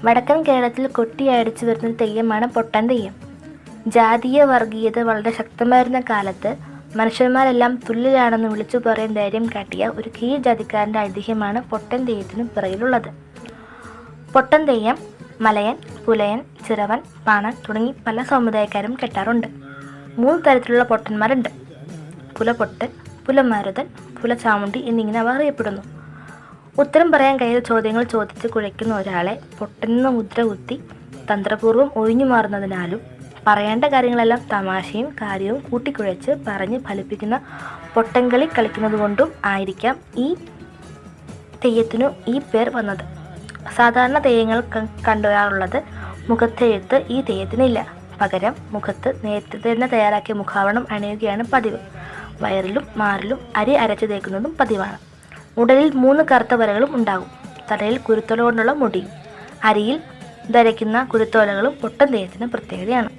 വടക്കൻ കേരളത്തിൽ കൊട്ടിയടിച്ചു വരുന്ന തെയ്യമാണ് പൊട്ടൻ തെയ്യം. ജാതീയ വർഗീയത വളരെ ശക്തമായിരുന്ന കാലത്ത് മനുഷ്യന്മാരെല്ലാം തുല്യരാണെന്ന് വിളിച്ചു പറയാൻ ധൈര്യം കാട്ടിയ ഒരു കീഴ് ജാതിക്കാരൻ്റെ ഐതിഹ്യമാണ് പൊട്ടൻ തെയ്യത്തിനു പിറകിലുള്ളത്. പൊട്ടൻ തെയ്യം മലയൻ, പുലയൻ, ചിറവൻ, പാണൻ തുടങ്ങി പല സമുദായക്കാരും കെട്ടാറുണ്ട്. 3 തരത്തിലുള്ള പൊട്ടന്മാരുണ്ട്: പുലപൊട്ടൻ, പുലമാരുതൻ, പുലചാമുണ്ടി എന്നിങ്ങനെ അവ അറിയപ്പെടുന്നു. ഉത്തരം പറയാൻ കഴിയാത്ത ചോദ്യങ്ങൾ ചോദിച്ച് കുഴയ്ക്കുന്ന ഒരാളെ പൊട്ടനെന്ന മുദ്ര കുത്തി തന്ത്രപൂർവ്വം ഒഴിഞ്ഞു മാറുന്നതിനാലും പറയേണ്ട കാര്യങ്ങളെല്ലാം തമാശയും കാര്യവും കൂട്ടിക്കുഴച്ച് പറഞ്ഞ് ഫലിപ്പിക്കുന്ന പൊട്ടൻകളി കളിക്കുന്നതുകൊണ്ടും ആയിരിക്കാം ഈ തെയ്യത്തിനു ഈ പേർ വന്നത്. സാധാരണ തെയ്യങ്ങൾ കണ്ടുവരാറുള്ളത് മുഖത്തെഴുത്ത് ഈ തെയ്യത്തിനില്ല. പകരം മുഖത്ത് നേരത്തെ തന്നെ തയ്യാറാക്കിയ മുഖാവരണം അണിയുകയാണ് പതിവ്. വയറിലും മാറിലും അരി അരച്ചു തേക്കുന്നതും പതിവാണ്. ഉടലിൽ 3 കറുത്ത വരകളും ഉണ്ടാകും. തലയിൽ കുരുത്തോല കൊണ്ടുള്ള മുടിയും. അരിയിൽ ധരിക്കുന്ന കുരുത്തോലകളും പൊട്ടൻ തെയ്യത്തിന് പ്രത്യേകതയാണ്.